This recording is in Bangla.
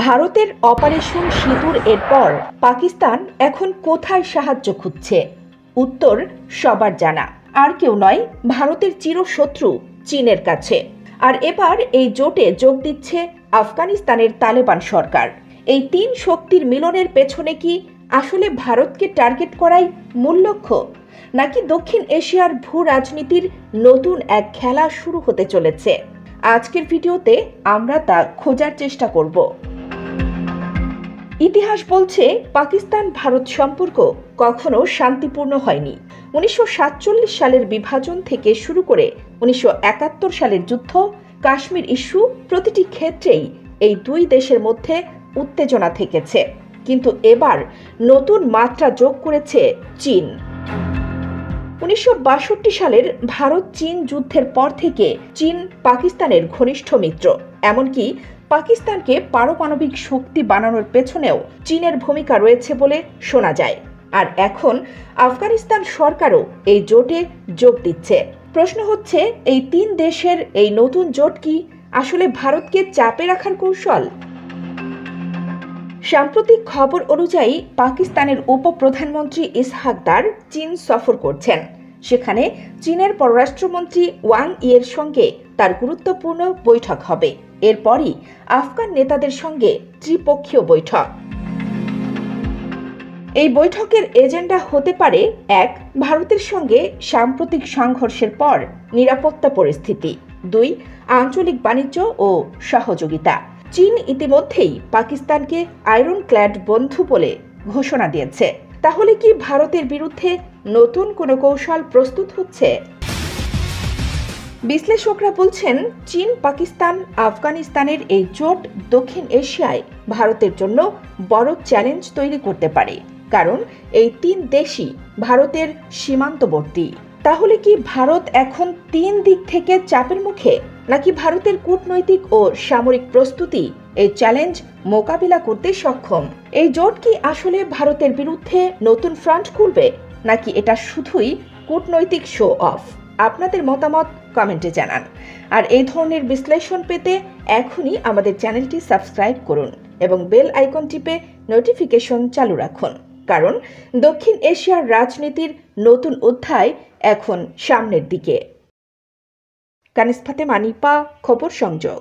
ভারতের অপারেশন সিঁদুর এর পর পাকিস্তান এখন কোথায় সাহায্য খুঁজছে? উত্তর সবার জানা, আর কেউ নয়, ভারতের চিরশত্রু চীনের কাছে। আর এবার এই জোটে যোগ দিচ্ছে আফগানিস্তানের তালেবান সরকার। এই তিন শক্তির মিলনের পেছনে কি আসলে ভারতকে টার্গেট করাই মূল লক্ষ্য, নাকি দক্ষিণ এশিয়ার ভূ রাজনীতির নতুন এক খেলা শুরু হতে চলেছে? আজকের ভিডিওতে আমরা তা খোঁজার চেষ্টা করব। ইতিহাস বলছে পাকিস্তান ভারত সম্পর্ক কখনো শান্তিপূর্ণ হয়নি। 1947 সালের বিভাজন থেকে শুরু করে 1971 সালের যুদ্ধ, কাশ্মীর ইস্যু, প্রতিটি ক্ষেত্রেই এই দুই দেশের মধ্যে উত্তেজনা থেকেছে। কিন্তু এবার নতুন মাত্রা যোগ করেছে চীন। 1962 সালের ভারত চীন যুদ্ধের পর থেকে চীন পাকিস্তানের ঘনিষ্ঠ মিত্র। এমনকি পাকিস্তানকে পারমাণবিক শক্তি বানানোর পেছনেও চীনের ভূমিকা রয়েছে বলে শোনা যায়। আর এখন আফগানিস্তান সরকারও এই জোটে যোগ দিচ্ছে। প্রশ্ন হচ্ছে, এই তিন দেশের এই নতুন জোট কি আসলে ভারতকে চাপে রাখার কৌশল? সাম্প্রতিক খবর অনুযায়ী পাকিস্তানের উপপ্রধানমন্ত্রী ইসহাক দার চীন সফর করছেন। সেখানে চীনের পররাষ্ট্রমন্ত্রী ওয়াং ইয়ের সঙ্গে তার গুরুত্বপূর্ণ বৈঠক হবে। এরপরই আফগান নেতাদের সঙ্গে ত্রিপক্ষীয় বৈঠক। এই বৈঠকের এজেন্ডা হতে পারে: 1. ভারতের সঙ্গে সাম্প্রতিক সংঘর্ষের পর নিরাপত্তা পরিস্থিতি। 2. আঞ্চলিক বাণিজ্য ও সহযোগিতা। চীন ইতিমধ্যেই পাকিস্তানকে আয়রন ক্ল্যাড বন্ধু বলে ঘোষণা দিয়েছে। তাহলে কি ভারতের বিরুদ্ধে নতুন কোনো কৌশল প্রস্তুত হচ্ছে? বিশ্লেষকরা বলছেন, চীন পাকিস্তান আফগানিস্তানের এই জোট দক্ষিণ এশিয়ায় ভারতের জন্য বড় চ্যালেঞ্জ তৈরি করতে পারে, কারণ এই তিন দেশই ভারতের সীমান্তবর্তী। তাহলে কি ভারত এখন তিন দিক থেকে চাপের মুখে, নাকি ভারতের কূটনৈতিক ও সামরিক প্রস্তুতি এই চ্যালেঞ্জ মোকাবিলা করতে সক্ষম? এই জোট কি আসলে ভারতের বিরুদ্ধে নতুন ফ্রন্ট খুলবে, নাকি এটা শুধুই কূটনৈতিক শো অফ? আপনাদের মতামত কমেন্টে জানান। আর এই ধরনের বিশ্লেষণ পেতে এখনই আমাদের চ্যানেলটি সাবস্ক্রাইব করুন এবং বেল আইকন টিপে নোটিফিকেশন চালু রাখুন, কারণ দক্ষিণ এশিয়ার রাজনীতির নতুন অধ্যায় এখন সামনের দিকে। কানিজ ফাতেমা নিপা, খবর সংযোগ।